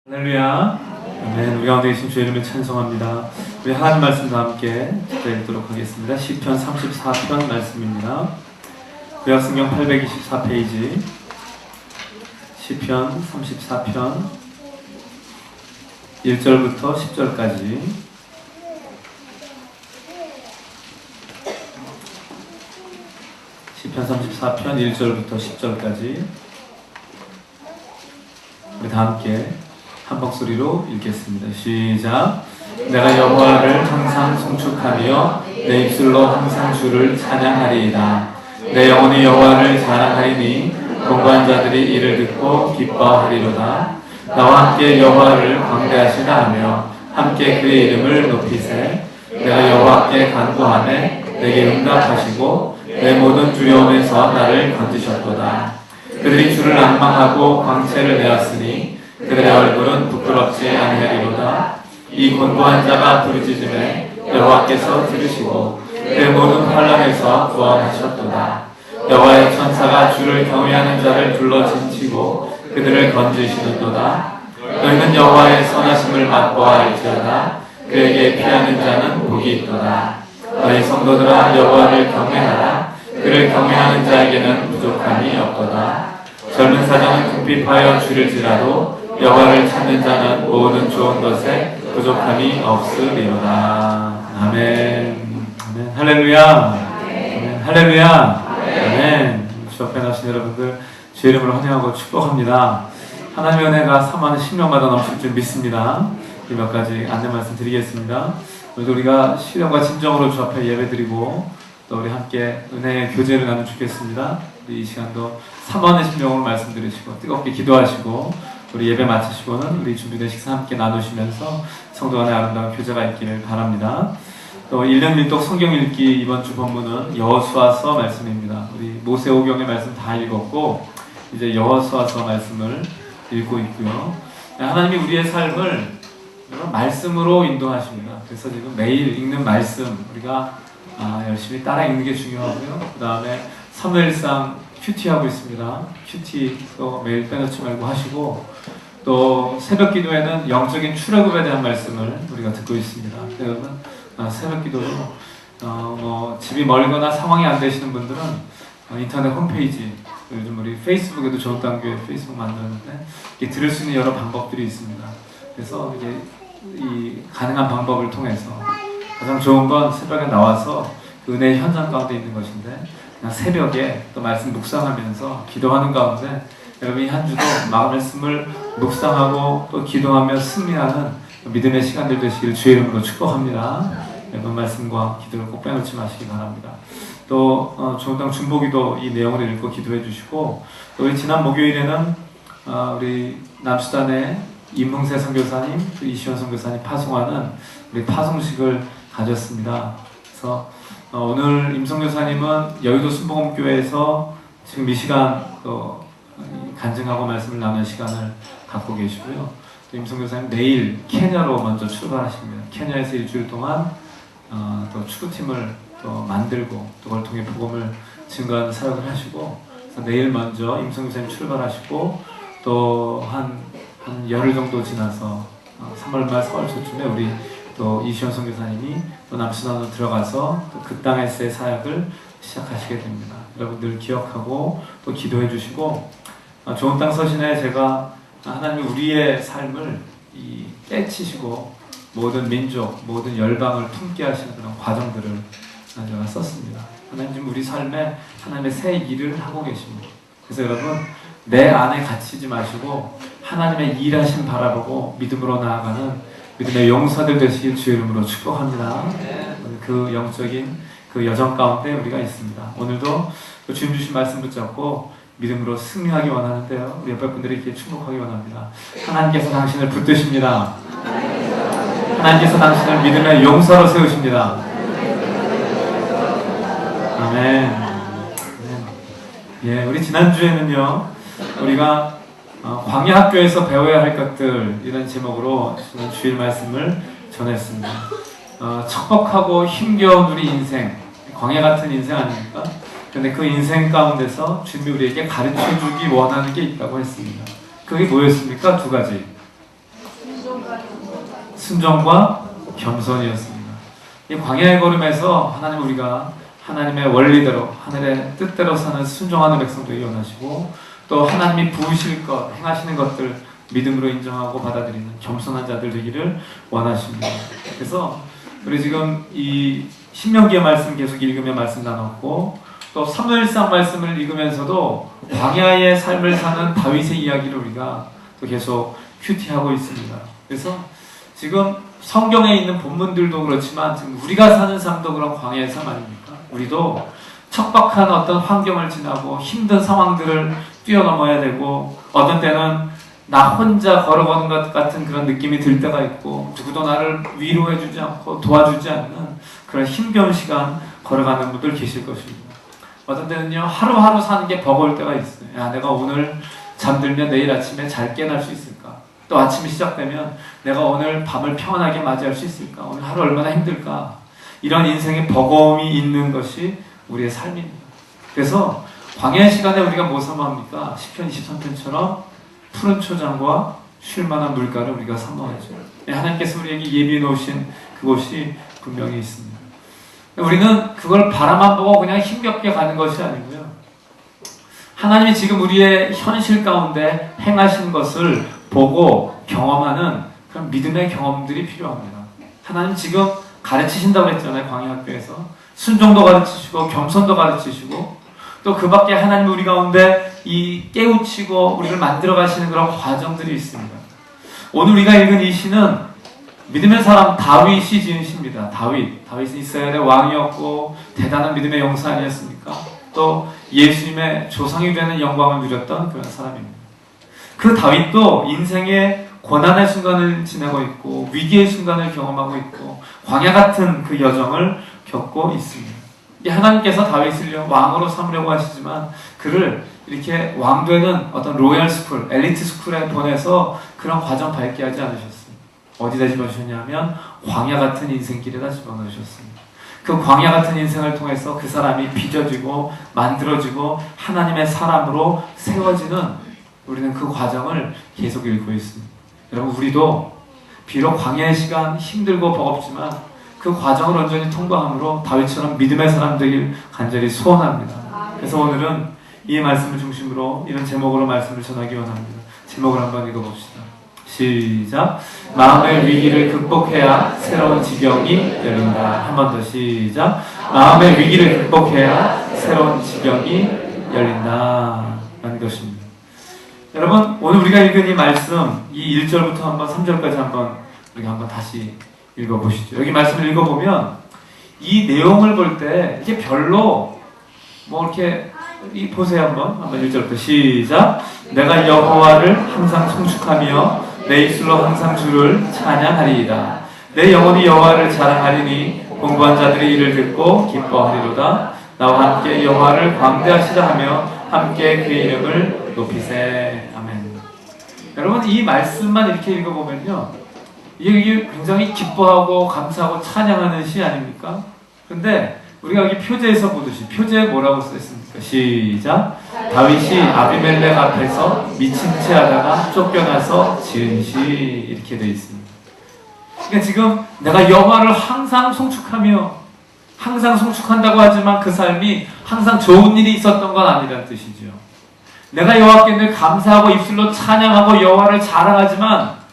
할렐루야. 아멘. 우리 가운데 계신 주의 이름을 찬송합니다. 우리 하나님 말씀과 함께 읽도록 하겠습니다. 시편 34편 말씀입니다. 구약성경 824페이지 시편 34편 1절부터 10절까지 시편 34편 1절부터 10절까지 우리 다 함께 한 목소리로 읽겠습니다. 시작. 내가 여호와를 항상 송축하며 내 입술로 항상 주를 찬양하리이다. 내 영혼이 여호와를 자랑하리니 공부한 자들이 이를 듣고 기뻐하리로다. 나와 함께 여호와를 광대하시나 하며 함께 그의 이름을 높이세. 내가 여호와께 간구하매 내게 응답하시고 내 모든 두려움에서 나를 건지셨도다. 그들이 주를 앙망하고 광채를 내었으니 그들의 얼굴은 부끄럽지 아니하리로다. 이 곤고한 자가 부르짖음에 여호와께서 들으시고 그의 모든 환란에서 구원하셨도다. 여호와의 천사가 주를 경외하는 자를 둘러 진치고 그들을 건지시는도다. 너희는 여호와의 선하심을 맛보아 알지어다. 그에게 피하는 자는 복이 있도다. 너희 성도들아 여호와를 경외하라. 그를 경외하는 자에게는 부족함이 없도다. 젊은 사자는 궁핍하여 줄일지라도 여호와를 찾는 자는 모든 좋은 것에 부족함이 없으리로다. 아멘. 아멘. 할렐루야. 아멘. 할렐루야. 아멘. 주 앞에 나신 여러분들 주의 이름으로 환영하고 축복합니다. 하나님의 은혜가 사모하는 심령마다 넘칠 줄 믿습니다. 이 몇 가지 안내 말씀 드리겠습니다. 오늘도 우리가 신령과 진정으로 주 앞에 예배드리고 또 우리 함께 은혜의 교제를 나누면 좋겠습니다. 우리 이 시간도 사모하는 심령으로 말씀 들으시고 뜨겁게 기도하시고 우리 예배 마치시고는 우리 준비된 식사 함께 나누시면서 성도 간의 아름다운 교제가 있기를 바랍니다. 또 1년 밀독 성경 읽기 이번 주 본문은 여호수아서 말씀입니다. 우리 모세오경의 말씀 다 읽었고 이제 여호수아서 말씀을 읽고 있고요. 하나님이 우리의 삶을 말씀으로 인도하십니다. 그래서 지금 매일 읽는 말씀 우리가 열심히 따라 읽는 게 중요하고요. 그 다음에 사무엘상 큐티하고 있습니다. 큐티도 매일 빼놓지 말고 하시고 또 새벽 기도에는 영적인 출애굽에 대한 말씀을 우리가 듣고 있습니다. 여러분 새벽 기도로 집이 멀거나 상황이 안 되시는 분들은 인터넷 홈페이지 요즘 우리 페이스북에도 좋은 단교에 페이스북 만들었는데 이게 들을 수 있는 여러 방법들이 있습니다. 그래서 이게 이 가능한 방법을 통해서 가장 좋은 건 새벽에 나와서 그 은혜의 현장 가운데 있는 것인데 그냥 새벽에 또 말씀 묵상하면서 기도하는 가운데 여러분이 한 주도 말씀을 묵상하고 또 기도하며 승리하는 믿음의 시간들 되시기를 주의 이름으로 축복합니다. 여러분 말씀과 기도를 꼭 빼놓지 마시기 바랍니다. 또 좋은 땅 중보기도 이 내용을 읽고 기도해 주시고 또 우리 지난 목요일에는 우리 남수단의 임흥세 선교사님, 이시원 선교사님 파송하는 우리 파송식을 가졌습니다. 그래서 오늘 임성교사님은 여의도 순복음교회에서 지금 이 시간 또 간증하고 말씀을 나누는 시간을 갖고 계시고요. 또 임성교사님 내일 케냐로 먼저 출발하십니다. 케냐에서 일주일 동안 또 축구팀을 또 만들고 또 그걸 통해 복음을 증거하는 사역을 하시고 그래서 내일 먼저 임성교사님 출발하시고 또 한 열흘 정도 지나서 3월 말 4월 초쯤에 우리 또 이시원 선교사님이 또 남수단으로 들어가서 또 그 땅에서의 사역을 시작하시게 됩니다. 여러분들 기억하고 또 기도해 주시고 좋은 땅 서신에 제가 하나님이 우리의 삶을 깨치시고 모든 민족, 모든 열방을 품게 하시는 그런 과정들을 제가 썼습니다. 하나님 지금 우리 삶에 하나님의 새 일을 하고 계십니다. 그래서 여러분 내 안에 갇히지 마시고 하나님의 일하심 바라보고 믿음으로 나아가는 믿음의 용사들 되시길 주의 이름으로 축복합니다. 그 영적인 그 여정 가운데 우리가 있습니다. 오늘도 주님 주신 말씀 붙잡고 믿음으로 승리하기 원하는데요. 우리 옆에 분들에게 축복하기 원합니다. 하나님께서 당신을 붙드십니다. 하나님께서 당신을 믿음의 용사로 세우십니다. 아멘. 예, 우리 지난주에는요, 우리가 광야 학교에서 배워야 할 것들 이런 제목으로 주일 말씀을 전했습니다. 척박하고 힘겨운 우리 인생, 광야 같은 인생 아닙니까? 그런데 그 인생 가운데서 주님이 우리에게 가르쳐주기 원하는 게 있다고 했습니다. 그게 뭐였습니까? 두 가지. 순종과 겸손이었습니다. 이 광야의 걸음에서 하나님 우리가 하나님의 원리대로 하늘의 뜻대로 사는 순종하는 백성들이 원하시고 또 하나님이 부으실 것, 행하시는 것들 믿음으로 인정하고 받아들이는 겸손한 자들 되기를 원하십니다. 그래서 우리 지금 이 신명기의 말씀 계속 읽으며 말씀 나눴고 또 사무엘상 말씀을 읽으면서도 광야의 삶을 사는 다윗의 이야기를 우리가 또 계속 큐티하고 있습니다. 그래서 지금 성경에 있는 본문들도 그렇지만 지금 우리가 사는 삶도 그런 광야의 삶 아닙니까? 우리도 척박한 어떤 환경을 지나고 힘든 상황들을 뛰어넘어야 되고 어떤 때는 나 혼자 걸어가는 것 같은 그런 느낌이 들 때가 있고 누구도 나를 위로해주지 않고 도와주지 않는 그런 힘겨운 시간 걸어가는 분들 계실 것입니다. 어떤 때는요 하루하루 사는 게 버거울 때가 있어요. 야, 내가 오늘 잠들면 내일 아침에 잘 깨어날 수 있을까? 또 아침이 시작되면 내가 오늘 밤을 평안하게 맞이할 수 있을까? 오늘 하루 얼마나 힘들까? 이런 인생의 버거움이 있는 것이 우리의 삶입니다. 그래서 광야의 시간에 우리가 뭐 사모합니까? 시편 23편처럼 푸른 초장과 쉴만한 물가를 우리가 사모하죠. 하나님께서 우리에게 예비해 놓으신 그곳이 분명히 있습니다. 우리는 그걸 바라만 보고 그냥 힘겹게 가는 것이 아니고요. 하나님이 지금 우리의 현실 가운데 행하신 것을 보고 경험하는 그런 믿음의 경험들이 필요합니다. 하나님 지금 가르치신다고 했잖아요. 광야학교에서 순종도 가르치시고 겸손도 가르치시고 또 그 밖에 하나님 우리 가운데 이 깨우치고 우리를 만들어 가시는 그런 과정들이 있습니다. 오늘 우리가 읽은 이 시는 믿음의 사람 다윗이 지은 시입니다. 다윗은 이스라엘의 왕이었고 대단한 믿음의 용사 아니었습니까? 또 예수님의 조상이 되는 영광을 누렸던 그런 사람입니다. 그 다윗도 인생의 고난의 순간을 지나고 있고 위기의 순간을 경험하고 있고 광야 같은 그 여정을 겪고 있습니다. 하나님께서 다윗을 왕으로 삼으려고 하시지만 그를 이렇게 왕되는 어떤 로얄 스쿨, 엘리트 스쿨에 보내서 그런 과정 밟게 하지 않으셨습니다. 어디다 집어주셨냐면 광야 같은 인생길에다 집어넣으셨습니다. 그 광야 같은 인생을 통해서 그 사람이 빚어지고 만들어지고 하나님의 사람으로 세워지는 우리는 그 과정을 계속 읽고 있습니다. 여러분 우리도 비록 광야의 시간 힘들고 버겁지만 그 과정을 온전히 통과함으로 다윗처럼 믿음의 사람 되길 간절히 소원합니다. 그래서 오늘은 이 말씀을 중심으로 이런 제목으로 말씀을 전하기 원합니다. 제목을 한번 읽어봅시다. 시작. 마음의 위기를 극복해야 새로운 지경이 열린다. 한 번 더 시작. 마음의 위기를 극복해야 새로운 지경이 열린다. 라는 것입니다. 여러분 오늘 우리가 읽은 이 말씀 이 1절부터 한번 3절까지 한번 우리가 한번 다시 읽어보시죠. 여기 말씀을 읽어보면 이 내용을 볼 때 이게 별로 뭐 이렇게 보세요. 한번 1절부터 시작. 내가 여호와를 항상 송축하며 내 입술로 항상 주를 찬양하리이다. 내 영혼이 여호와를 자랑하리니 공부한 자들이 이를 듣고 기뻐하리로다. 나와 함께 여호와를 광대하시자 하며 함께 그의 이름을 높이세. 아멘. 여러분 이 말씀만 이렇게 읽어보면요 이게 굉장히 기뻐하고 감사하고 찬양하는 시 아닙니까? 근데 우리가 여기 표제에서 보듯이 표제에 뭐라고 써있습니까? 시작. 다윗이 아비멜렉 앞에서 미친 채 하다가 쫓겨나서 지은 시 이렇게 되어 있습니다. 그러니까 지금 내가 여호와를 항상 송축하며 항상 송축한다고 하지만 그 삶이 항상 좋은 일이 있었던 건 아니라는 뜻이죠. 내가 여호와께 늘 감사하고 입술로 찬양하고 여호와를 자랑하지만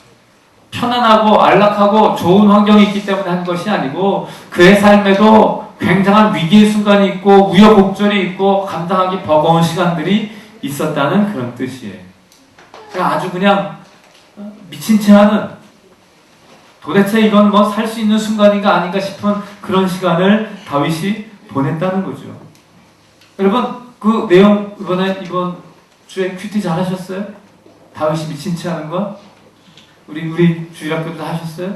편안하고 안락하고 좋은 환경이 있기 때문에 한 것이 아니고 그의 삶에도 굉장한 위기의 순간이 있고 우여곡절이 있고 감당하기 버거운 시간들이 있었다는 그런 뜻이에요. 그러니까 아주 그냥 미친 채 하는 도대체 이건 뭐 살 수 있는 순간인가 아닌가 싶은 그런 시간을 다윗이 보냈다는 거죠. 여러분 그 내용 이번 주에 큐티 잘 하셨어요? 다윗이 미친 채 하는 거? 우리 주일학교도 하셨어요?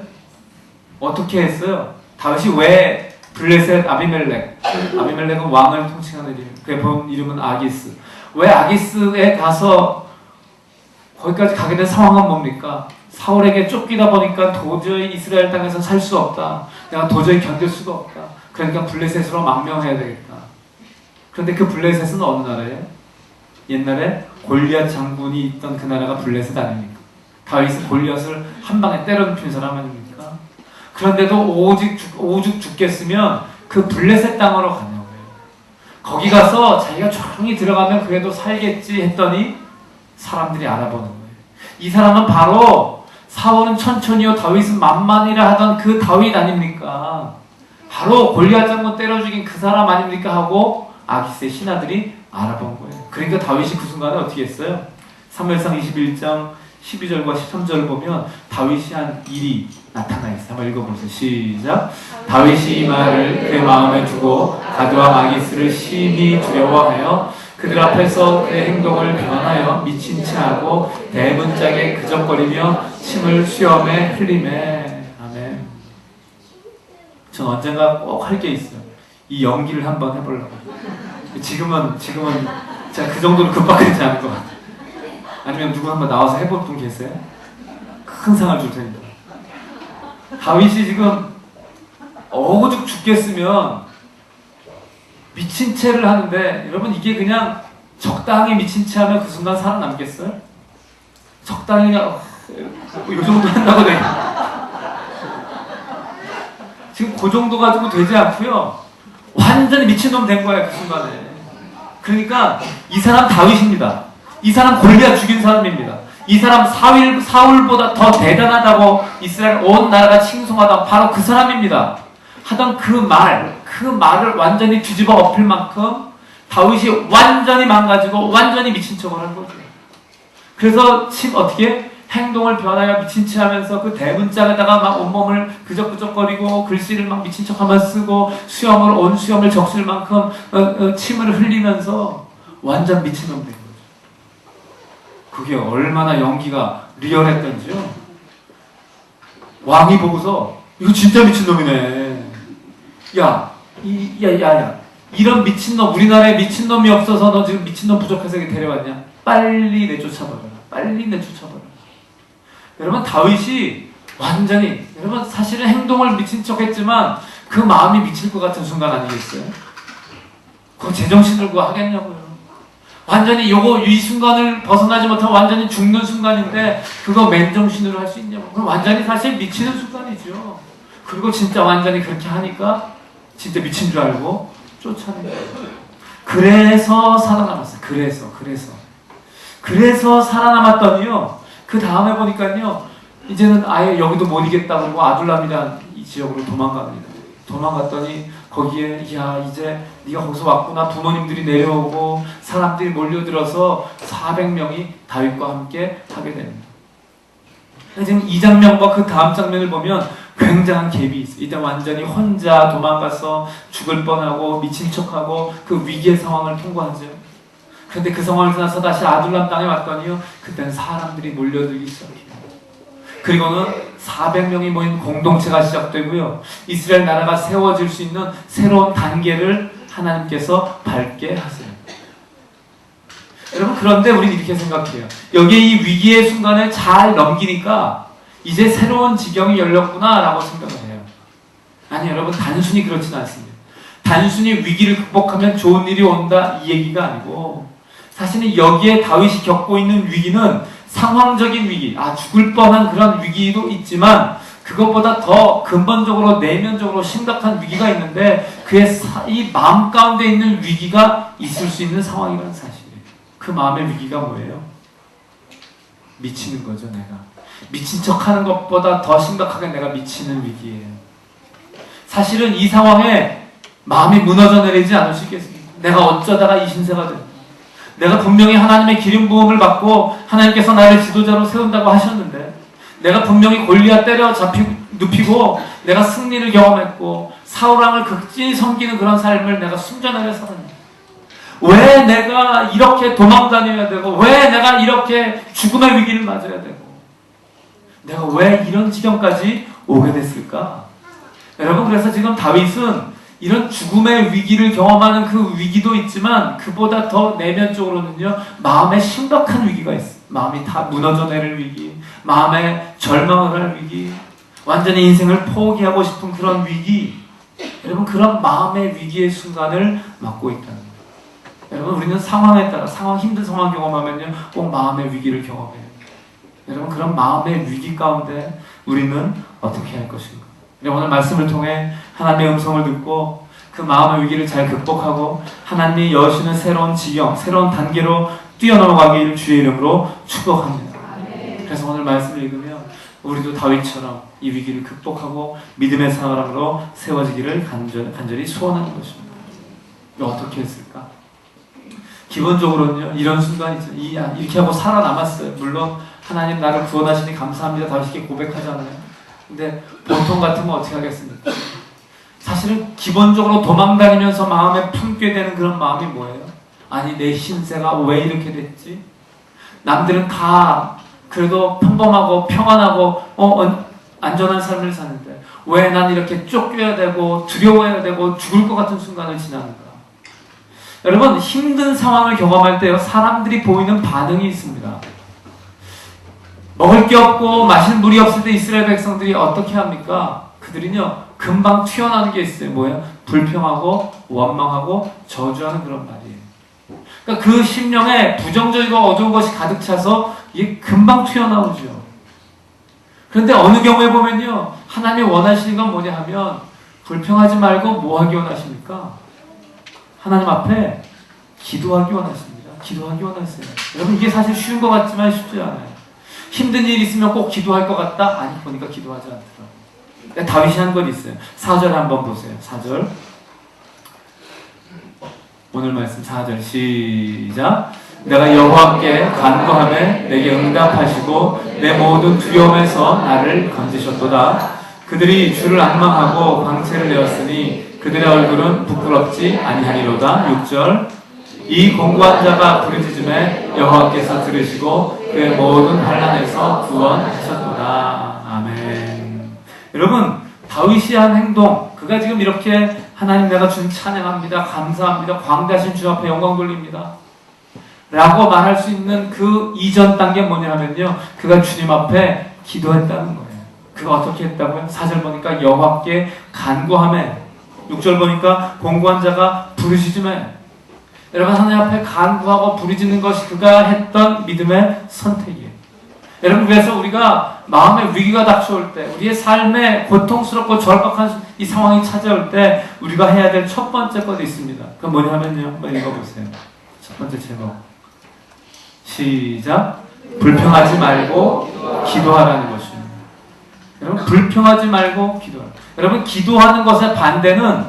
어떻게 했어요? 다윗이 왜 블레셋 아비멜렉은 왕을 통칭하는 이름, 그의 본 이름은 아기스. 왜 아기스에 가서 거기까지 가게 된 상황은 뭡니까? 사울에게 쫓기다 보니까 도저히 이스라엘 땅에서 살 수 없다. 내가 도저히 견딜 수가 없다. 그러니까 블레셋으로 망명해야 되겠다. 그런데 그 블레셋은 어느 나라예요? 옛날에 골리앗 장군이 있던 그 나라가 블레셋 아닙니까? 다윗은 골리앗을 한 방에 때려 눕힌 사람 아닙니까? 그런데도 오죽 죽겠으면 그 블레셋 땅으로 가냐고요. 거기 가서 자기가 조용히 들어가면 그래도 살겠지 했더니 사람들이 알아보는 거예요. 이 사람은 바로 사울은 천천히요 다윗은 만만이라 하던 그 다윗 아닙니까? 바로 골리앗 장군 때려 죽인 그 사람 아닙니까? 하고 아기스의 신하들이 알아본 거예요. 그러니까 다윗이 그 순간에 어떻게 했어요? 사무엘상 21장 12절과 13절을 보면 다윗이 한 일이 나타나 있어요. 한번 읽어보세요. 시작. 다윗이 이 말을 그의 마음에 두고 가드와 아기스를 심히 두려워하여 그들 앞에서 그의 행동을 변하여 미친 채 하고 대문짝에 그적거리며 침을 수염에 흘리매. 아멘. 전 언젠가 꼭 할 게 있어요. 이 연기를 한번 해보려고. 지금은 제가 그 정도로 급박하지 않은 것 같아요. 아니면 누구 한번 나와서 해볼 분 계세요? 큰 상을 줄 테니까. 다윗이 지금 오죽 죽겠으면 미친 채를 하는데, 여러분 이게 그냥 적당히 미친 채 하면 그 순간 살아남겠어요? 적당히 그냥 이 정도 한다고 돼. 지금 그 정도 가지고 되지 않고요. 완전히 미친놈 된 거예요, 그 순간에. 그러니까 이 사람 다윗입니다. 이 사람 골리앗 죽인 사람입니다. 이 사람 사울보다 더 대단하다고 이스라엘 온 나라가 칭송하던 바로 그 사람입니다. 하던 그 말을 완전히 뒤집어 엎을 만큼 다윗이 완전히 망가지고 완전히 미친 척을 한 거죠. 그래서 어떻게 행동을 변하여 미친 체 하면서 그 대문짝에다가 막 온몸을 그적그적거리고 글씨를 막 미친 척 하면서 쓰고 온 수염을 적실 만큼 침을 흘리면서 완전 미친놈 된 거죠. 그게 얼마나 연기가 리얼했던지요. 왕이 보고서 이거 진짜 미친놈이네. 야, 이런 미친놈, 우리나라에 미친놈이 없어서 너 지금 미친놈 부족해서 여기 데려왔냐? 빨리 내쫓아버려. 빨리 내쫓아버려. 여러분 다윗이 완전히, 여러분 사실은 행동을 미친 척 했지만 그 마음이 미칠 것 같은 순간 아니겠어요? 그거 제정신을 그거 하겠냐고요. 완전히 이 순간을 벗어나지 못하면 완전히 죽는 순간인데 그거 맨정신으로 할 수 있냐고. 그럼 완전히 사실 미치는 순간이죠. 그리고 진짜 완전히 그렇게 하니까 진짜 미친 줄 알고 쫓아내요. 그래서 살아남았어요. 그래서 살아남았더니요. 그 다음에 보니까요. 이제는 아예 여기도 못 이겠다 그러고 아둘람이라는 이 지역으로 도망갑니다. 도망갔더니 거기에 이제 네가 거기서 왔구나. 부모님들이 내려오고 사람들이 몰려들어서 400명이 다윗과 함께 하게 됩니다. 지금 이 장면과 그 다음 장면을 보면 굉장한 갭이 있어요. 이때 완전히 혼자 도망가서 죽을 뻔하고 미친 척하고 그 위기의 상황을 통과하죠. 그런데 그 상황을 지나서 다시 아둘람 땅에 왔더니요. 그때는 사람들이 몰려들기 시작해요. 그리고는 400명이 모인 공동체가 시작되고요. 이스라엘 나라가 세워질 수 있는 새로운 단계를 하나님께서 밟게 하세요. 여러분 그런데 우리는 이렇게 생각해요. 여기에 이 위기의 순간을 잘 넘기니까 이제 새로운 지경이 열렸구나 라고 생각을 해요. 아니 여러분 단순히 그렇지는 않습니다. 단순히 위기를 극복하면 좋은 일이 온다 이 얘기가 아니고 사실은 여기에 다윗이 겪고 있는 위기는 상황적인 위기, 죽을 뻔한 그런 위기도 있지만 그것보다 더 근본적으로 내면적으로 심각한 위기가 있는데 그의 이 마음 가운데 있는 위기가 있을 수 있는 상황이라는 사실이에요. 그 마음의 위기가 뭐예요? 미치는 거죠. 내가 미친 척하는 것보다 더 심각하게 내가 미치는 위기예요. 사실은 이 상황에 마음이 무너져 내리지 않을 수 있겠습니까? 내가 어쩌다가 이 신세가 됐다. 내가 분명히 하나님의 기름 부음을 받고 하나님께서 나를 지도자로 세운다고 하셨는데 내가 분명히 골리앗 때려 눕히고 내가 승리를 경험했고 사울왕을 극진히 섬기는 그런 삶을 내가 순전하게 살았는데 왜 내가 이렇게 도망다녀야 되고 왜 내가 이렇게 죽음의 위기를 맞아야 되고 내가 왜 이런 지경까지 오게 됐을까? 여러분 그래서 지금 다윗은 이런 죽음의 위기를 경험하는 그 위기도 있지만 그보다 더 내면적으로는요 마음에 심각한 위기가 있어요. 마음이 다 무너져 내릴 위기, 마음에 절망을 할 위기, 완전히 인생을 포기하고 싶은 그런 위기. 여러분 그런 마음의 위기의 순간을 맞고 있다는 거예요. 여러분 우리는 상황에 따라 힘든 상황 경험하면요 꼭 마음의 위기를 경험해요. 여러분, 그런 마음의 위기 가운데 우리는 어떻게 할 것인가? 오늘 말씀을 통해 하나님의 음성을 듣고 그 마음의 위기를 잘 극복하고 하나님이 여시는 새로운 지경, 새로운 단계로 뛰어넘어가기를 주의 이름으로 축복합니다. 그래서 오늘 말씀을 읽으면 우리도 다윗처럼 이 위기를 극복하고 믿음의 사람으로 세워지기를 간절히 소원하는 것입니다. 어떻게 했을까? 기본적으로는요, 이런 순간이 있죠. 이렇게 하고 살아남았어요. 물론 하나님 나를 구원하시니 감사합니다. 다윗이 고백하잖아요. 근데 보통 같으면 어떻게 하겠습니까? 사실은 기본적으로 도망다니면서 마음에 품게 되는 그런 마음이 뭐예요? 아니, 내 신세가 왜 이렇게 됐지? 남들은 다 그래도 평범하고 평안하고 안전한 삶을 사는데 왜 난 이렇게 쫓겨야 되고 두려워해야 되고 죽을 것 같은 순간을 지나는가? 여러분, 힘든 상황을 경험할 때요, 사람들이 보이는 반응이 있습니다. 먹을 게 없고 마실 물이 없을 때 이스라엘 백성들이 어떻게 합니까? 그들은요, 금방 튀어나오는 게 있어요. 뭐예요? 불평하고 원망하고 저주하는 그런 말이에요. 그러니까 그 심령에 부정적이고 어두운 것이 가득 차서 이게 금방 튀어나오죠. 그런데 어느 경우에 보면요, 하나님이 원하시는 건 뭐냐 하면 불평하지 말고 뭐 하기 원하십니까? 하나님 앞에 기도하기 원하십니다. 기도하기 원하세요. 여러분, 이게 사실 쉬운 것 같지만 쉽지 않아요. 힘든 일 있으면 꼭 기도할 것 같다? 아니, 보니까 기도하지 않더라고요. 다윗이 한 건 있어요. 4절 한번 보세요. 4절. 오늘 말씀 4절 시작. 내가 여호와께 간구하매 내게 응답하시고 내 모든 두려움에서 나를 건지셨도다. 그들이 주를 앙망하고 광채를 내었으니 그들의 얼굴은 부끄럽지 아니하리로다. 6절. 이 공고한 자가 부르짖음에 여호와께서 들으시고 그의 모든 환난에서 구원하셨도다. 아멘. 여러분, 다윗이 한 행동, 그가 지금 이렇게 하나님 내가 주님 찬양합니다, 감사합니다, 광대하신 주 앞에 영광 돌립니다 라고 말할 수 있는 그 이전 단계 뭐냐면요, 그가 주님 앞에 기도했다는 거예요. 그가 어떻게 했다고요? 4절 보니까 여호와께 간구하매, 6절 보니까 공고한 자가 부르짖음에. 여러분, 하나님 앞에 간구하고 부르짖는 것이 그가 했던 믿음의 선택이에요. 여러분, 그래서 우리가 마음의 위기가 닥쳐올 때, 우리의 삶에 고통스럽고 절박한 이 상황이 찾아올 때 우리가 해야 될 첫 번째 것이 있습니다. 그건 뭐냐면요, 한번 읽어보세요. 첫 번째 제목 시작. 불평하지 말고 기도하라는 것입니다. 여러분, 불평하지 말고 기도하라. 여러분, 기도하는 것의 반대는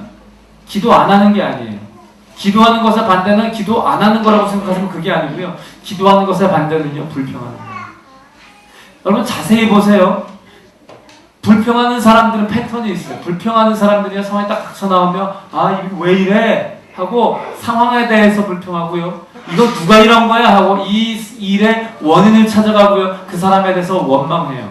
기도 안 하는 게 아니에요. 기도하는 것의 반대는 기도 안 하는 거라고 생각하시면 그게 아니고요, 기도하는 것의 반대는요, 불평하는 거예요. 여러분, 자세히 보세요. 불평하는 사람들은 패턴이 있어요. 불평하는 사람들이 상황이 딱 닥쳐 나오면 이게 왜 이래? 하고 상황에 대해서 불평하고요, 이거 누가 이런 거야? 하고 이 일의 원인을 찾아가고요, 그 사람에 대해서 원망해요.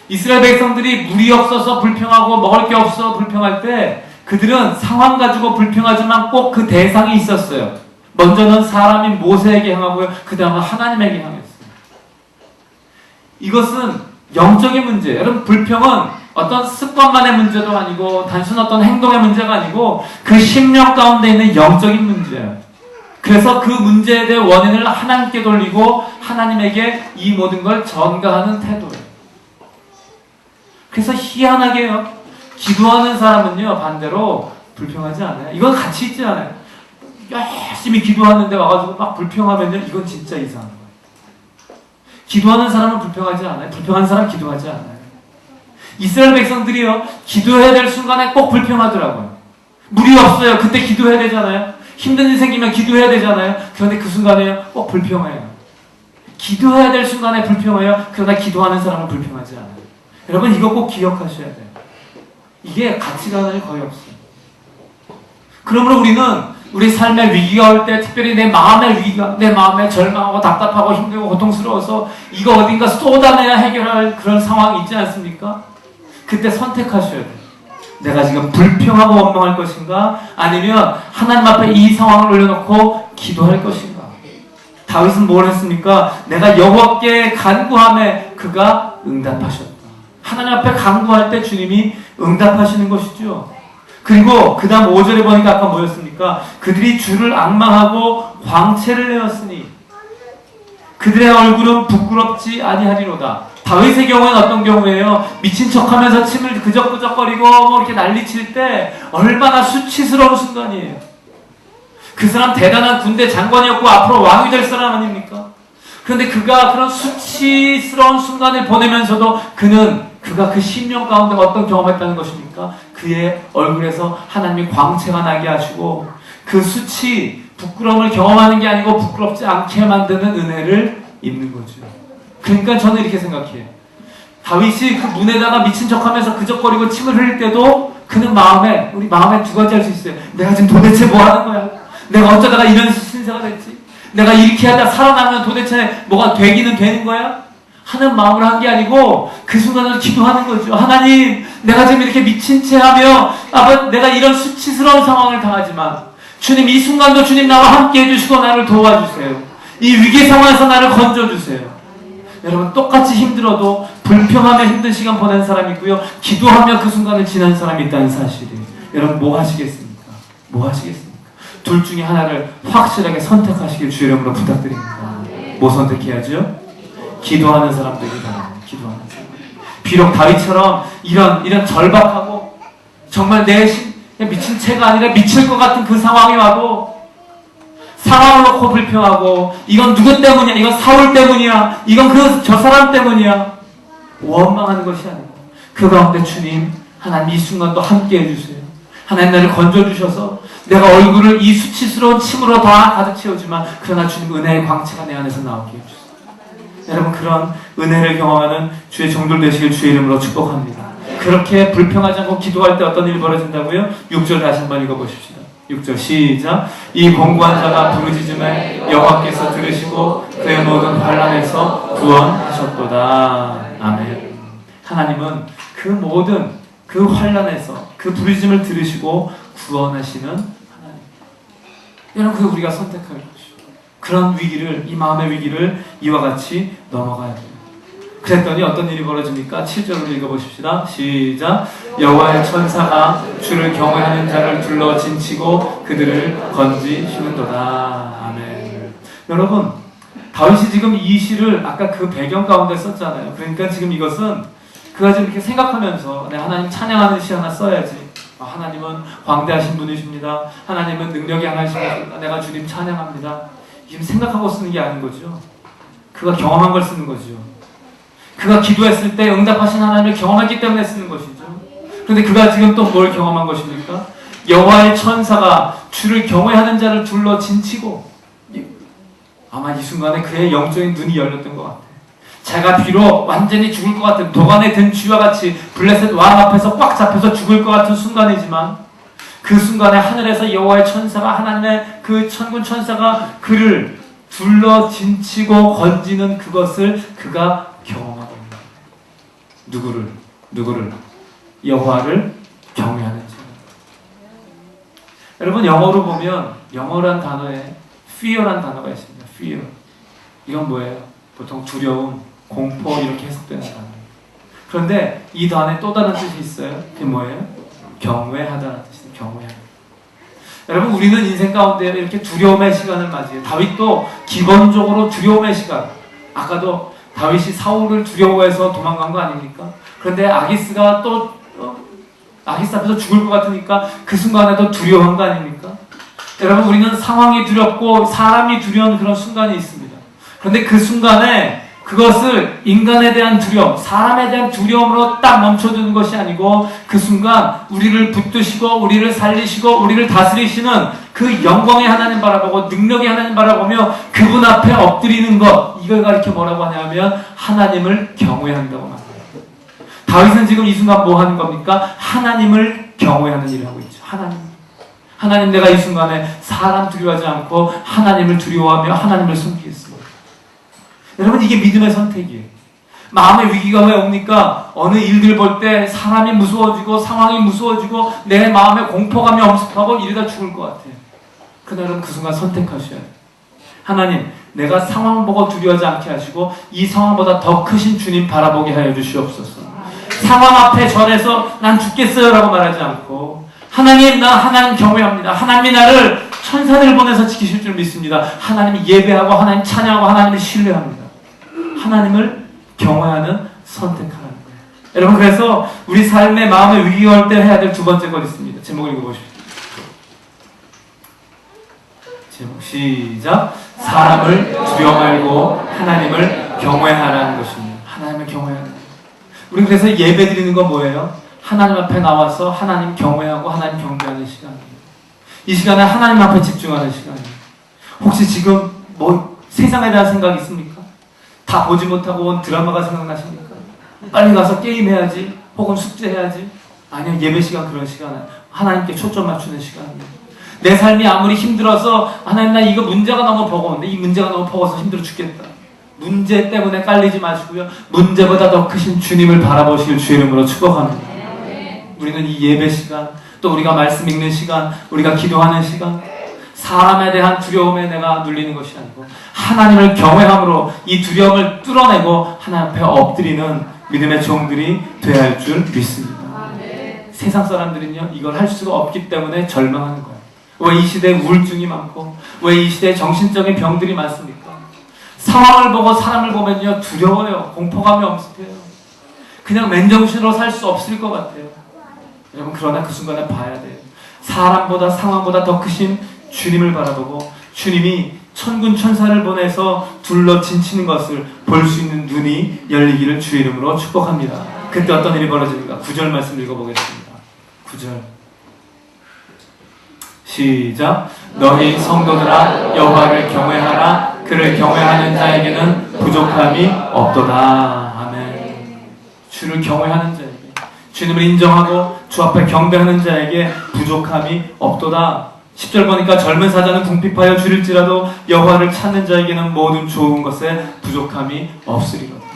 이스라엘 백성들이 물이 없어서 불평하고 먹을 게 없어 불평할 때 그들은 상황 가지고 불평하지만 꼭 그 대상이 있었어요. 먼저는 사람인 모세에게 향하고요, 그 다음은 하나님에게 향했어요. 이것은 영적인 문제예요. 여러분, 불평은 어떤 습관만의 문제도 아니고 단순 어떤 행동의 문제가 아니고 그 심령 가운데 있는 영적인 문제예요. 그래서 그 문제에 대한 원인을 하나님께 돌리고 하나님에게 이 모든 걸 전가하는 태도예요. 그래서 희한하게요, 기도하는 사람은요, 반대로 불평하지 않아요. 이건 같이 있지 않아요. 열심히 기도하는데 와가지고 막 불평하면요, 이건 진짜 이상한 거예요. 기도하는 사람은 불평하지 않아요. 불평하는 사람은 기도하지 않아요. 이스라엘 백성들이요, 기도해야 될 순간에 꼭 불평하더라고요. 물이 없어요. 그때 기도해야 되잖아요. 힘든 일 생기면 기도해야 되잖아요. 그런데 그 순간에요, 꼭 불평해요. 기도해야 될 순간에 불평해요. 그러나 기도하는 사람은 불평하지 않아요. 여러분, 이거 꼭 기억하셔야 돼요. 이게 가치관이 거의 없어요. 그러므로 우리는 우리 삶의 위기가 올 때, 특별히 내 마음의 위기가, 내 마음에 절망하고 답답하고 힘들고 고통스러워서 이거 어딘가 쏟아내야 해결할 그런 상황이 있지 않습니까? 그때 선택하셔야 돼요. 내가 지금 불평하고 원망할 것인가? 아니면 하나님 앞에 이 상황을 올려놓고 기도할 것인가? 다윗은 뭘 했습니까? 내가 여호와께 간구하매 그가 응답하셨다. 하나님 앞에 간구할 때 주님이 응답하시는 것이죠. 그리고 그 다음 5절에 보니까 아까 뭐였습니까? 그들이 주를 앙망하고 광채를 내었으니. 그들의 얼굴은 부끄럽지 아니하리로다. 다윗의 경우에는 어떤 경우예요? 미친 척하면서 침을 그적그적거리고 뭐 이렇게 난리칠 때 얼마나 수치스러운 순간이에요. 그 사람 대단한 군대 장관이었고 앞으로 왕이 될 사람 아닙니까? 그런데 그가 그런 수치스러운 순간을 보내면서도 그가 그 심령 가운데 어떤 경험을 했다는 것입니까? 그의 얼굴에서 하나님이 광채가 나게 하시고 그 수치, 부끄러움을 경험하는 게 아니고 부끄럽지 않게 만드는 은혜를 입는 거죠. 그러니까 저는 이렇게 생각해요. 다윗이 그 문에다가 미친 척하면서 그적거리고 침을 흘릴 때도 우리 마음에 두 가지 할 수 있어요. 내가 지금 도대체 뭐 하는 거야? 내가 어쩌다가 이런 신세가 됐지? 내가 이렇게 하다 살아나면 도대체 뭐가 되기는 되는 거야? 하는 마음을 한 게 아니고 그 순간을 기도하는 거죠. 하나님, 내가 지금 이렇게 미친 채 하며 내가 이런 수치스러운 상황을 당하지만 주님, 이 순간도 주님 나와 함께 해주시고 나를 도와주세요. 이 위기 상황에서 나를 건져주세요. 여러분, 똑같이 힘들어도 불평하며 힘든 시간 보낸 사람이 있고요, 기도하며 그 순간을 지난 사람이 있다는 사실이에요. 여러분, 뭐 하시겠습니까? 뭐 하시겠습니까? 둘 중에 하나를 확실하게 선택하시길 주의 이름으로 부탁드립니다. 뭐 선택해야죠? 기도하는 사람들이 바랍니다. 기도하는 사람. 비록 다윗처럼 이런 절박하고 정말 미친 채가 아니라 미칠 것 같은 그 상황이 와도 상황을 놓고 불평하고 이건 누구 때문이야? 이건 사울 때문이야? 이건 저 사람 때문이야? 원망하는 것이 아니고 그 가운데 주님, 하나님 이 순간도 함께 해주세요. 하나님 나를 건져주셔서 내가 얼굴을 이 수치스러운 침으로 다 가득 채우지만 그러나 주님 은혜의 광채가 내 안에서 나오게 해주세요. 여러분, 그런 은혜를 경험하는 주의 종들 되시길 주의 이름으로 축복합니다. 그렇게 불평하지 않고 기도할 때 어떤 일이 벌어진다고요? 6절 다시 한번 읽어보십시다. 6절 시작. 이 공고한 자가 부르짖음에 여호와께서 들으시고 그의 모든 환난에서 구원하셨도다. 아멘. 하나님은 그 모든 그 환난에서 그 부르짖음을 들으시고 구원하시는 하나님. 여러분, 그 우리가 선택할 것이죠. 그런 위기를, 이 마음의 위기를 이와 같이 넘어가야 돼요. 그랬더니 어떤 일이 벌어집니까? 7절로 읽어보십시다. 시작. 여호와의 천사가 주를 경외하는 자를 둘러 진치고 그들을 건지시는도다. 아멘. 여러분, 다윗이 지금 이 시를 아까 그 배경 가운데 썼잖아요. 그러니까 지금 이것은 그가 지금 이렇게 생각하면서 하나님 찬양하는 시 하나 써야지. 하나님은 광대하신 분이십니다. 하나님은 능력이 하나이십니다. 내가 주님 찬양합니다. 지금 생각하고 쓰는 게 아닌 거죠. 그가 경험한 걸 쓰는 거죠. 그가 기도했을 때 응답하신 하나님을 경험했기 때문에 쓰는 것이죠. 그런데 그가 지금 또 뭘 경험한 것입니까? 여호와의 천사가 주를 경외하는 자를 둘러 진치고, 아마 이 순간에 그의 영적인 눈이 열렸던 것 같아요. 자가 비록 완전히 죽을 것 같은 도관에 든 쥐와 같이 블레셋 왕 앞에서 꽉 잡혀서 죽을 것 같은 순간이지만 그 순간에 하늘에서 여호와의 천사가, 하나님의 그 천군 천사가 그를 둘러 진치고 건지는 그것을 그가 경험합니다. 누구를? 여호와를 경외하는 자. 여러분, 영어로 보면 영어란 단어에 fear란 단어가 있습니다. fear. 이건 뭐예요? 보통 두려움, 공포 이렇게 해석되는 단어예요. 그런데 이 단어에 또 다른 뜻이 있어요. 그게 뭐예요? 경외하다는 뜻이에요. 경외하다. 여러분, 우리는 인생 가운데 이렇게 두려움의 시간을 맞이해요. 다윗도 기본적으로 두려움의 시간. 아까도 다윗이 사울을 두려워해서 도망간 거 아닙니까? 그런데 아기스 앞에서 죽을 것 같으니까 그 순간에도 두려워한 거 아닙니까? 여러분, 우리는 상황이 두렵고 사람이 두려운 그런 순간이 있습니다. 그런데 그 순간에 그것을 인간에 대한 두려움, 사람에 대한 두려움으로 딱 멈춰두는 것이 아니고 그 순간 우리를 붙드시고 우리를 살리시고 우리를 다스리시는 그 영광의 하나님 바라보고 능력의 하나님 바라보며 그분 앞에 엎드리는 것, 이걸 가리켜 뭐라고 하냐면 하나님을 경외한다고 말합니다. 다윗은 지금 이 순간 뭐 하는 겁니까? 하나님을 경외하는 일을 하고 있죠. 하나님, 내가 이 순간에 사람 두려워하지 않고 하나님을 두려워하며 하나님을 섬기겠습니다. 여러분, 이게 믿음의 선택이에요. 마음의 위기가 왜 옵니까? 어느 일들 볼 때 사람이 무서워지고 상황이 무서워지고 내 마음에 공포감이 엄습하고 이러다 죽을 것 같아요. 그러나 여러분, 그 순간 선택하셔야 돼요. 하나님, 내가 상황 보고 두려워하지 않게 하시고 이 상황보다 더 크신 주님 바라보게 하여 주시옵소서. 상황 앞에 절해서 난 죽겠어요 라고 말하지 않고, 하나님, 나 하나님 경외합니다. 하나님이 나를 천사들을 보내서 지키실 줄 믿습니다. 하나님을 예배하고 하나님 찬양하고 하나님을 신뢰합니다. 하나님을 경외하는 선택하는 거예요. 여러분, 그래서 우리 삶의 마음의 위기가 올 때 해야 될 두 번째 것 있습니다. 제목 읽어보십시오. 제목 시작. 사람을 두려워 말고 하나님을 경외하라는 것입니다. 하나님을 경외하는 거예요. 우리 그래서 예배 드리는 건 뭐예요? 하나님 앞에 나와서 하나님 경외하고 하나님 경배하는 시간이에요. 이 시간에 하나님 앞에 집중하는 시간이에요. 혹시 지금 뭐 세상에 대한 생각이 있습니까? 다 보지 못하고 온 드라마가 생각나십니까? 빨리 가서 게임해야지, 혹은 숙제해야지. 아니요, 예배 시간 그런 시간은 하나님께 초점 맞추는 시간이에요. 내 삶이 아무리 힘들어서 하나님 나 이거 문제가 너무 버거운데 이 문제가 너무 버거워서 힘들어 죽겠다. 문제 때문에 깔리지 마시고요. 문제보다 더 크신 주님을 바라보실 주의 이름으로 축복합니다. 우리는 이 예배 시간, 또 우리가 말씀 읽는 시간, 우리가 기도하는 시간, 사람에 대한 두려움에 내가 눌리는 것이 아니고 하나님을 경외함으로 이 두려움을 뚫어내고 하나님 앞에 엎드리는 믿음의 종들이 되어야 할 줄 믿습니다. 세상 사람들은요, 이걸 할 수가 없기 때문에 절망하는 거예요. 왜 이 시대에 우울증이 많고 왜 이 시대에 정신적인 병들이 많습니까? 상황을 보고 사람을 보면요, 두려워요. 공포감이 엄습해요. 그냥 맨정신으로 살 수 없을 것 같아요. 여러분, 그러나 그 순간에 봐야 돼요. 사람보다 상황보다 더 크신 주님을 바라보고 주님이 천군 천사를 보내서 둘러 진치는 것을 볼 수 있는 눈이 열리기를 주의 이름으로 축복합니다. 그때 어떤 일이 벌어집니까? 9절 말씀 읽어보겠습니다. 9절 시작. 너희 성도들아 여호와를 경외하라. 그를 경외하는 자에게는 부족함이 없도다. 아멘. 주를 경외하는 자에게, 주님을 인정하고 주 앞에 경배하는 자에게 부족함이 없도다. 10절 보니까 젊은 사자는 궁핍하여 줄일지라도 여호와를 찾는 자에게는 모든 좋은 것에 부족함이 없으리로다.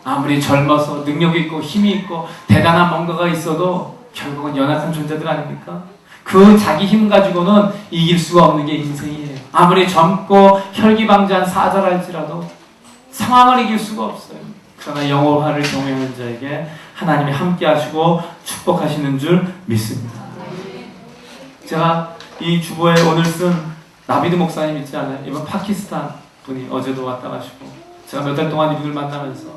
아무리 젊어서 능력 있고 힘이 있고 대단한 뭔가가 있어도 결국은 연약한 존재들 아닙니까? 그 자기 힘 가지고는 이길 수가 없는 게 인생이에요. 아무리 젊고 혈기방자한 사자랄지라도 상황을 이길 수가 없어요. 그러나 여호와를 경외하는 자에게 하나님이 함께 하시고 축복하시는 줄 믿습니다. 제가 이 주보에 오늘 쓴 나비드 목사님 있지 않아요? 이번 파키스탄 분이 어제도 왔다 가시고 제가 몇 달 동안 이분을 만나면서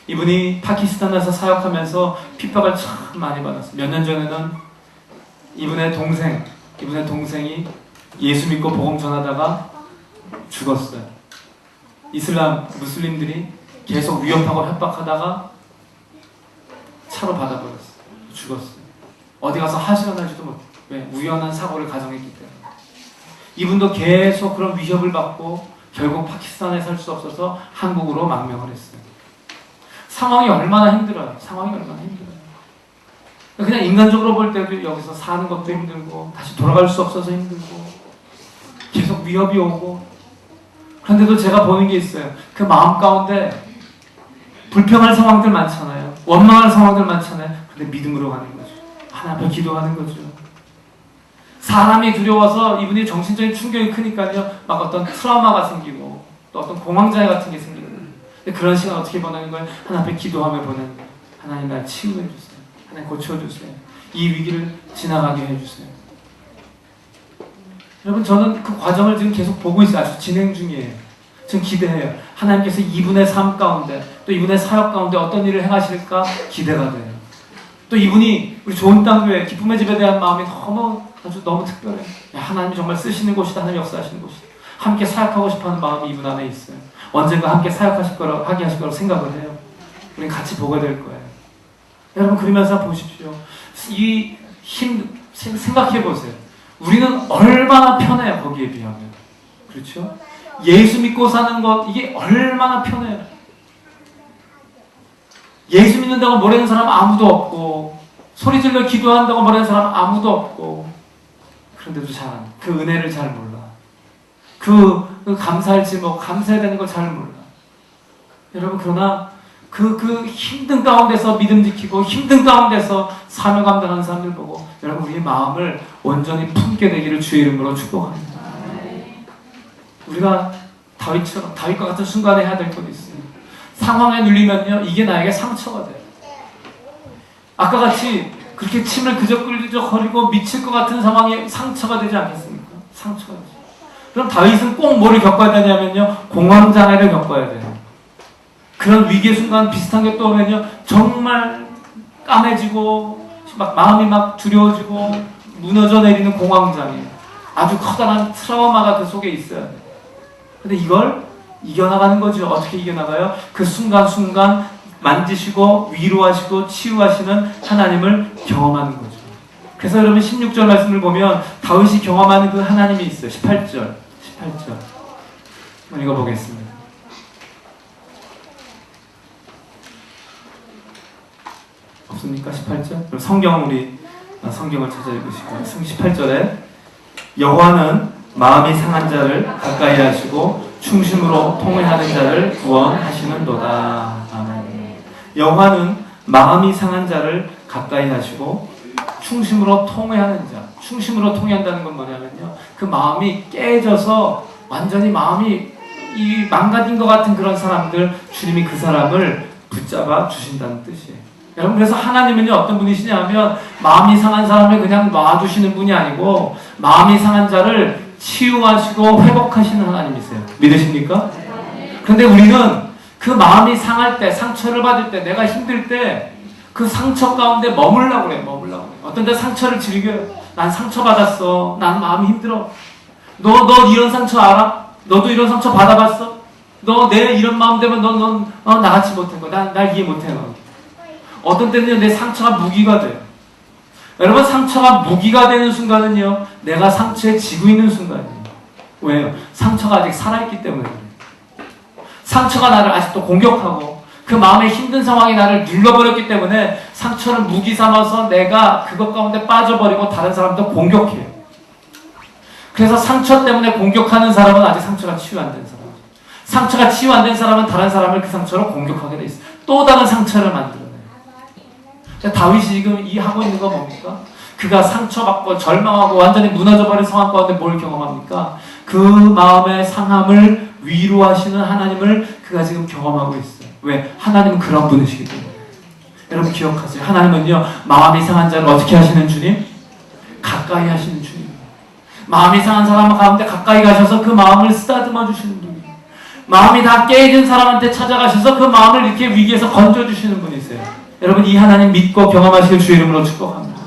이분이 파키스탄에서 사역하면서 핍박을 참 많이 받았어요. 몇 년 전에는 이분의 동생이 예수 믿고 복음 전하다가 죽었어요. 이슬람 무슬림들이 계속 위협하고 협박하다가 차로 받아버렸어요. 죽었어요. 어디 가서 하소연하지도 못해요. 왜? 우연한 사고를 가정했기 때문에. 이분도 계속 그런 위협을 받고 결국 파키스탄에 살 수 없어서 한국으로 망명을 했어요. 상황이 얼마나 힘들어요. 그냥 인간적으로 볼 때도 여기서 사는 것도 힘들고 다시 돌아갈 수 없어서 힘들고 계속 위협이 오고, 그런데도 제가 보는 게 있어요. 그 마음 가운데 불평할 상황들 많잖아요. 원망할 상황들 많잖아요. 근데 믿음으로 가는 거죠. 하나님 앞에 기도하는 거죠. 사람이 두려워서 이분이 정신적인 충격이 크니까요, 막 어떤 트라우마가 생기고 또 어떤 공황장애 같은 게 생기거든요. 근데 그런 시간 어떻게 보내는 거예요? 하나님 앞에 기도하며 보내는 거예요. 하나님 날 치유해 주세요. 하나님 고쳐주세요. 이 위기를 지나가게 해주세요. 여러분, 저는 그 과정을 지금 계속 보고 있어요. 아주 진행 중이에요. 지금 기대해요. 하나님께서 이분의 삶 가운데 또 이분의 사역 가운데 어떤 일을 행하실까 기대가 돼요. 또 이분이 우리 좋은 땅교회 기쁨의 집에 대한 마음이 너무 특별해요. 하나님이 정말 쓰시는 곳이다. 하나님 역사하시는 곳이다. 함께 사역하고 싶어하는 마음이 이분 안에 있어요. 언젠가 함께 사역하실 거라고 하게 하실 거라고 생각을 해요. 우린 같이 보게 될 거예요. 여러분, 그러면서 보십시오. 이 힘 생각해 보세요. 우리는 얼마나 편해요. 거기에 비하면. 그렇죠? 예수 믿고 사는 것, 이게 얼마나 편해요. 예수 믿는다고 뭐라는 사람 아무도 없고, 소리질러 기도한다고 뭐라는 사람 아무도 없고, 그런데도 그 은혜를 잘 몰라. 그 감사할지 감사해야 되는 걸 잘 몰라. 여러분, 그러나 그 힘든 가운데서 믿음 지키고 힘든 가운데서 사명 감당하는 사람들 보고 여러분, 우리의 마음을 온전히 품게 되기를 주의 이름으로 축복합니다. 우리가 다윗과 같은 순간에 해야 될 것이 있어요. 상황에 눌리면요, 이게 나에게 상처가 돼요. 아까 같이 그렇게 침을 그적거리고 미칠 것 같은 상황이 상처가 되지 않겠습니까? 상처가. 그럼 다윗은 꼭 뭐를 겪어야 되냐면요, 공황장애를 겪어야 돼요. 그런 위기의 순간 비슷한 게 또 오면요, 정말 까매지고 막 마음이 막 두려워지고 무너져 내리는 공황장애, 아주 커다란 트라우마가 그 속에 있어야 돼요. 근데 이걸 이겨나가는 거죠. 어떻게 이겨나가요? 그 순간순간 만지시고 위로하시고 치유하시는 하나님을 경험하는 거죠. 그래서 여러분 16절 말씀을 보면 다윗이 경험하는 그 하나님이 있어요. 18절 한번 읽어보겠습니다. 없습니까? 18절? 그럼 성경을 찾아 읽으시고 18절에 여호와는 마음이 상한 자를 가까이 하시고 충심으로 통회하는 자를 구원하시는도다. 아멘. 여호와는 마음이 상한 자를 가까이 하시고 충심으로 통회하는 자. 충심으로 통회한다는 건 뭐냐면요, 그 마음이 깨져서 완전히 마음이 망가진 것 같은 그런 사람들, 주님이 그 사람을 붙잡아 주신다는 뜻이에요. 여러분, 그래서 하나님은요, 어떤 분이시냐 하면 마음이 상한 사람을 그냥 놔두시는 분이 아니고 마음이 상한 자를 치유하시고 회복하시는 하나님이세요. 믿으십니까? 그런데 우리는 그 마음이 상할 때, 상처를 받을 때, 내가 힘들 때 그 상처 가운데 머물라고 그래. 어떤 때 상처를 즐겨요. 난 상처받았어. 난 마음이 힘들어. 너 이런 상처 알아? 너도 이런 상처 받아봤어? 너 내 이런 마음 되면 넌 나같이 못한 거야. 날 이해 못해. 너. 어떤 때는요, 내 상처가 무기가 돼요. 여러분, 상처가 무기가 되는 순간은요, 내가 상처에 지고 있는 순간이에요. 왜요? 상처가 아직 살아있기 때문에 그래요. 상처가 나를 아직도 공격하고 그 마음의 힘든 상황이 나를 눌러버렸기 때문에 상처를 무기 삼아서 내가 그것 가운데 빠져버리고 다른 사람도 공격해요. 그래서 상처 때문에 공격하는 사람은 아직 상처가 치유 안 된 사람. 상처가 치유 안 된 사람은 다른 사람을 그 상처로 공격하게 돼 있어요. 또 다른 상처를 만들어내요. 다윗이 지금 하고 있는 건 뭡니까? 그가 상처받고 절망하고 완전히 무너져버린 상황 가운데 뭘 경험합니까? 그 마음의 상함을 위로하시는 하나님을 그가 지금 경험하고 있어요. 왜? 하나님은 그런 분이시기 때문에. 여러분 기억하세요. 하나님은요, 마음이 상한 자를 어떻게 하시는 주님? 가까이 하시는 주님. 마음이 상한 사람 가운데 가까이 가셔서 그 마음을 쓰다듬어 주시는 분이에요. 마음이 다 깨진 사람한테 찾아가셔서 그 마음을 이렇게 위기에서 건져주시는 분이세요. 여러분, 이 하나님 믿고 경험하시길 주의 이름으로 축복합니다.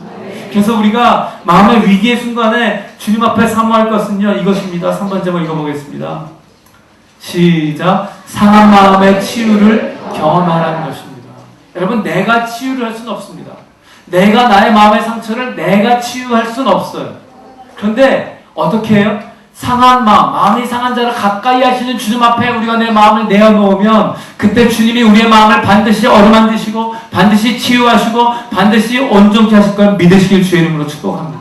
그래서 우리가 마음의 위기의 순간에 주님 앞에 사모할 것은요, 이것입니다. 3번 제목 읽어보겠습니다. 시작. 상한 마음의 치유를 경험하라는 것입니다. 여러분, 내가 치유를 할 수는 없습니다. 내가 나의 마음의 상처를 내가 치유할 수는 없어요. 그런데 어떻게 해요? 상한 마음이 상한 자를 가까이 하시는 주님 앞에 우리가 내 마음을 내어놓으면 그때 주님이 우리의 마음을 반드시 어루만드시고 반드시 치유하시고 반드시 온전케 하실 걸 믿으시길 주의 이름으로 축복합니다.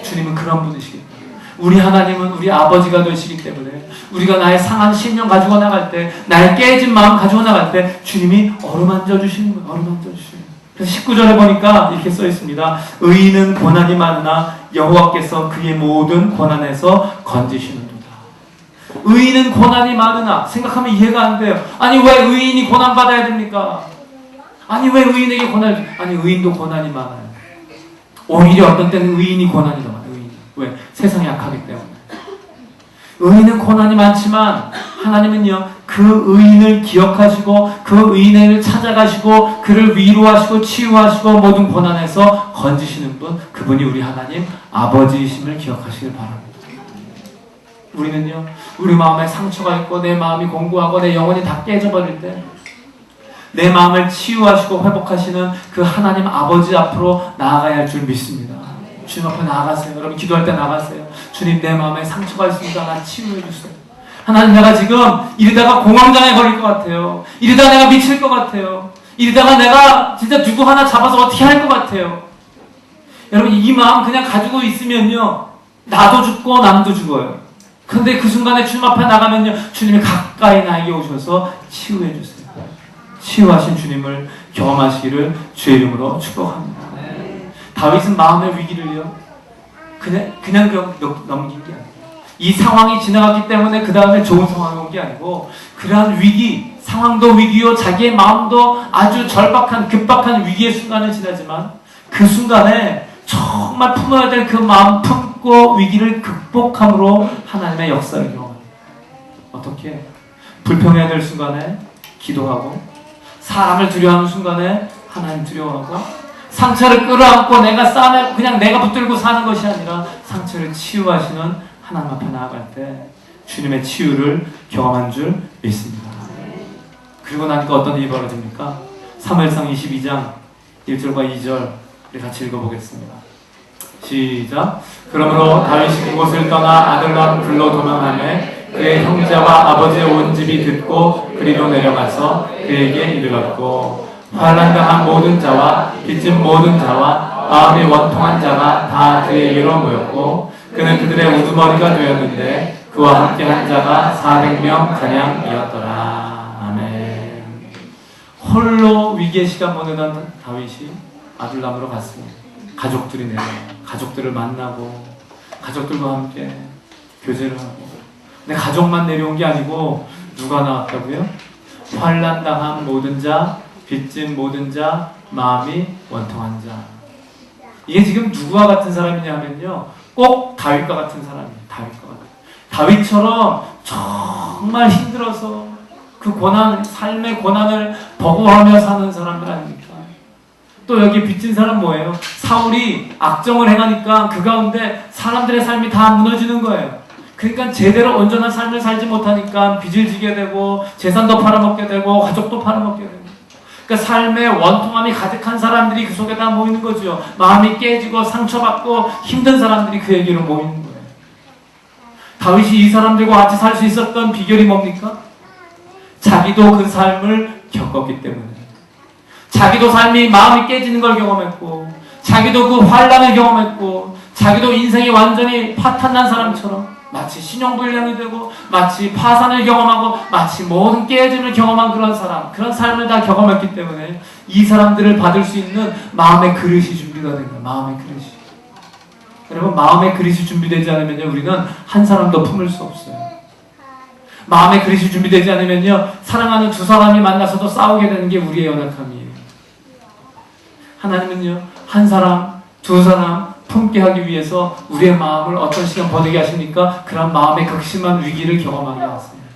주님은 그런 분이시기 때문에, 우리 하나님은 우리 아버지가 되시기 때문에 우리가 나의 상한 심령 가지고 나갈 때, 나의 깨진 마음 가지고 나갈 때 주님이 어루만져 주시는 거예요. 어루만져 주시는 거예요. 그래서 19절에 보니까 이렇게 써 있습니다. 의인은 고난이 많으나 여호와께서 그의 모든 고난에서 건지시는도다. 의인은 고난이 많으나, 생각하면 이해가 안 돼요. 아니, 왜 의인이 고난받아야 됩니까? 아니, 왜 의인에게 아니, 의인도 고난이 많아요. 오히려 어떤 때는 의인이 고난이 더 많아요. 의인. 왜? 세상이 약하기 때문에. 의인은 고난이 많지만 하나님은요, 그 의인을 기억하시고 그 의인을 찾아가시고 그를 위로하시고 치유하시고 모든 고난에서 건지시는 분, 그분이 우리 하나님 아버지이심을 기억하시길 바랍니다. 우리는요, 우리 마음에 상처가 있고 내 마음이 공고하고 내 영혼이 다 깨져버릴 때 내 마음을 치유하시고 회복하시는 그 하나님 아버지 앞으로 나아가야 할 줄 믿습니다. 주님 앞에 나아가세요. 여러분 기도할 때 나가세요. 주님, 내 마음에 상처가 있습니다. 나 치유해 주세요. 하나님, 내가 지금 이러다가 공황장애 걸릴 것 같아요. 이러다가 내가 미칠 것 같아요. 이러다가 내가 진짜 누구 하나 잡아서 어떻게 할 것 같아요. 여러분, 이 마음 그냥 가지고 있으면요, 나도 죽고 남도 죽어요. 그런데 그 순간에 주님 앞에 나가면요, 주님이 가까이 나에게 오셔서 치유해 주세요. 치유하신 주님을 경험하시기를 주의 이름으로 축복합니다. 다윗은 마음의 위기를요, 그냥 넘긴 게 아니에요. 이 상황이 지나갔기 때문에 그 다음에 좋은 상황이 온 게 아니고, 그러한 위기, 상황도 위기요, 자기의 마음도 아주 절박한, 급박한 위기의 순간을 지나지만 그 순간에 정말 품어야 될 그 마음 품고 참고 위기를 극복함으로 하나님의 역사를 경험합니다. 어떻게? 불평해야 될 순간에 기도하고, 사람을 두려워하는 순간에 하나님 두려워하고, 상처를 끌어안고 내가 싸매고 그냥 내가 붙들고 사는 것이 아니라 상처를 치유하시는 하나님 앞에 나아갈 때 주님의 치유를 경험한 줄 믿습니다. 그리고 나니까 어떤 일이 벌어집니까? 사무엘상 22장 1절과 2절 우리 같이 읽어보겠습니다. 시작. 그러므로 다윗이 그곳을 떠나 아들람 굴로 도망하매 그의 형제와 아버지의 온 집이 듣고 그리로 내려가서 그에게 이르렀고, 환난당한 모든 자와 빚진 모든 자와 마음이 원통한 자가 다 그에게로 모였고, 그는 그들의 우두머리가 되었는데 그와 함께 한 자가 400명 가량이었더라. 아멘. 홀로 위기의 시간 보내던 다윗이 아둘람으로 갔습니다. 가족들이 내려 가족들을 만나고 가족들과 함께 교제를 하고. 근데 가족만 내려온 게 아니고 누가 나왔다고요? 환난당한 모든 자, 빚진 모든 자, 마음이 원통한 자. 이게 지금 누구와 같은 사람이냐면요, 꼭 다윗과 같은 사람이에요. 다윗과 같은. 다윗처럼 정말 힘들어서 그 고난, 삶의 고난을 버거워하며 사는 사람들 아닙니까? 또 여기 빚진 사람 뭐예요? 사울이 악정을 행하니까 그 가운데 사람들의 삶이 다 무너지는 거예요. 그러니까 제대로 온전한 삶을 살지 못하니까 빚을 지게 되고 재산도 팔아먹게 되고 가족도 팔아먹게 되고, 그러니까 삶의 원통함이 가득한 사람들이 그 속에 다 모이는 거죠. 마음이 깨지고 상처받고 힘든 사람들이 그에게로 모이는 거예요. 다윗이 이 사람들과 같이 살 수 있었던 비결이 뭡니까? 자기도 그 삶을 겪었기 때문에. 자기도 삶이 마음이 깨지는 걸 경험했고, 자기도 그 환난을 경험했고, 자기도 인생이 완전히 파탄난 사람처럼 마치 신용불량이 되고 마치 파산을 경험하고 마치 모든 깨짐을 경험한 그런 사람, 그런 삶을 다 경험했기 때문에 이 사람들을 받을 수 있는 마음의 그릇이 준비가 된 거예요. 마음의 그릇이. 여러분, 마음의 그릇이 준비되지 않으면요, 우리는 한 사람도 품을 수 없어요. 마음의 그릇이 준비되지 않으면요, 사랑하는 두 사람이 만나서도 싸우게 되는 게 우리의 연약함이에요. 하나님은요, 한 사람, 두 사람 품게 하기 위해서 우리의 마음을 어떤 시간 보내게 하십니까? 그런 마음의 극심한 위기를 경험하게 하십니다.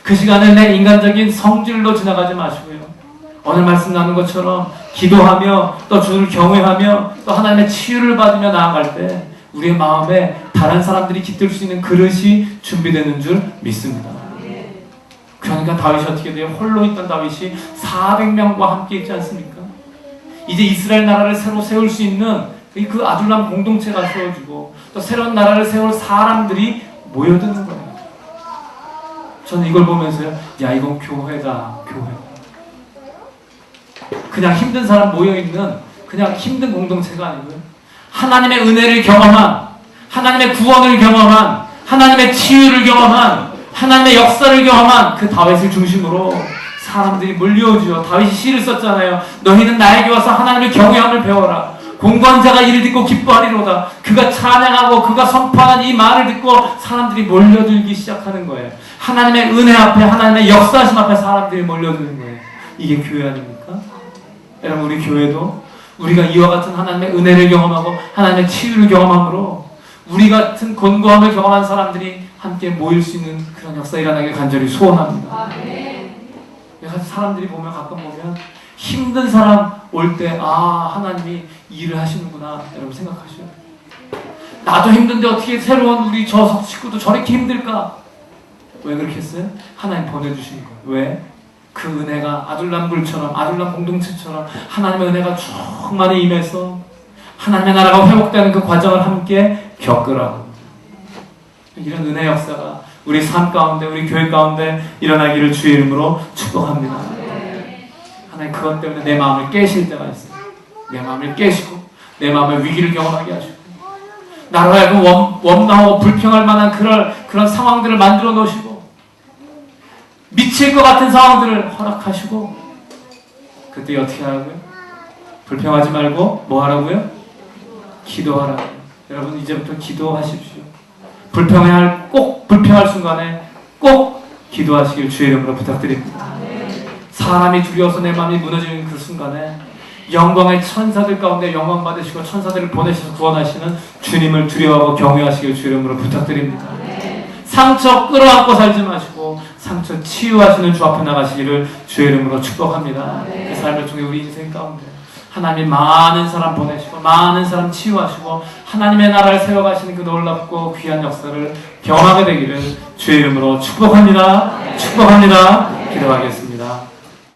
그 시간을 내 인간적인 성질로 지나가지 마시고요, 오늘 말씀 나눈 것처럼 기도하며 또 주를 경외하며 또 하나님의 치유를 받으며 나아갈 때 우리의 마음에 다른 사람들이 깃들 수 있는 그릇이 준비되는 줄 믿습니다. 그러니까 다윗이 어떻게 돼요? 홀로 있던 다윗이 400명과 함께 있지 않습니까? 이제 이스라엘 나라를 새로 세울 수 있는 그 아둘람 공동체가 세워지고 또 새로운 나라를 세울 사람들이 모여드는 거예요. 저는 이걸 보면서요, 야, 이건 교회다, 교회. 그냥 힘든 사람 모여있는 그냥 힘든 공동체가 아니고요, 하나님의 은혜를 경험한, 하나님의 구원을 경험한, 하나님의 치유를 경험한, 하나님의 역사를 경험한 그 다윗을 중심으로 사람들이 몰려오죠. 다윗이 시를 썼잖아요. 너희는 나에게 와서 하나님의 경외함을 배워라. 공고한 자가 이를 듣고 기뻐하리로다. 그가 찬양하고 그가 선포하는 이 말을 듣고 사람들이 몰려들기 시작하는 거예요. 하나님의 은혜 앞에, 하나님의 역사하심 앞에 사람들이 몰려드는 거예요. 이게 교회 아닙니까? 여러분, 우리 교회도 우리가 이와 같은 하나님의 은혜를 경험하고 하나님의 치유를 경험함으로 우리 같은 곤고함을 경험한 사람들이 함께 모일 수 있는 그런 역사 일어나길 간절히 소원합니다. 그래서 사람들이 보면, 가끔 보면 힘든 사람 올 때, 아, 하나님이 일을 하시는구나, 여러분 생각하셔요. 나도 힘든데 어떻게 새로운 우리 저 식구도 저렇게 힘들까? 왜 그렇게 했어요? 하나님 보내주신 거예요. 왜? 그 은혜가 아둘람 불처럼, 아둘람 공동체처럼 하나님의 은혜가 충만히 임해서 하나님의 나라가 회복되는 그 과정을 함께 겪으라고. 이런 은혜 역사가 우리 삶 가운데, 우리 교회 가운데 일어나기를 주의 이름으로 축복합니다. 하나님, 그것 때문에 내 마음을 깨실 때가 있어요. 내 마음을 깨시고 내 마음의 위기를 경험하게 하시고 나로 하여금 원망하고 불평할 만한 그런 상황들을 만들어 놓으시고 미칠 것 같은 상황들을 허락하시고, 그때 어떻게 하라고요? 불평하지 말고 뭐 하라고요? 기도하라고요. 여러분, 이제부터 기도하십시오. 꼭 불평할 순간에 꼭 기도하시길 주의 이름으로 부탁드립니다. 사람이 두려워서 내 마음이 무너지는 그 순간에 영광의 천사들 가운데 영광 받으시고 천사들을 보내셔서 구원하시는 주님을 두려워하고 경외하시길 주 이름으로 부탁드립니다. 상처 끌어안고 살지 마시고 상처 치유하시는 주 앞에 나가시기를 주 이름으로 축복합니다. 그 삶을 통해 우리 인생 가운데 하나님 많은 사람 보내시고 많은 사람 치유하시고 하나님의 나라를 세워가시는 그 놀랍고 귀한 역사를 경험하게 되기를 주의 이름으로 축복합니다. 축복합니다. 기도하겠습니다.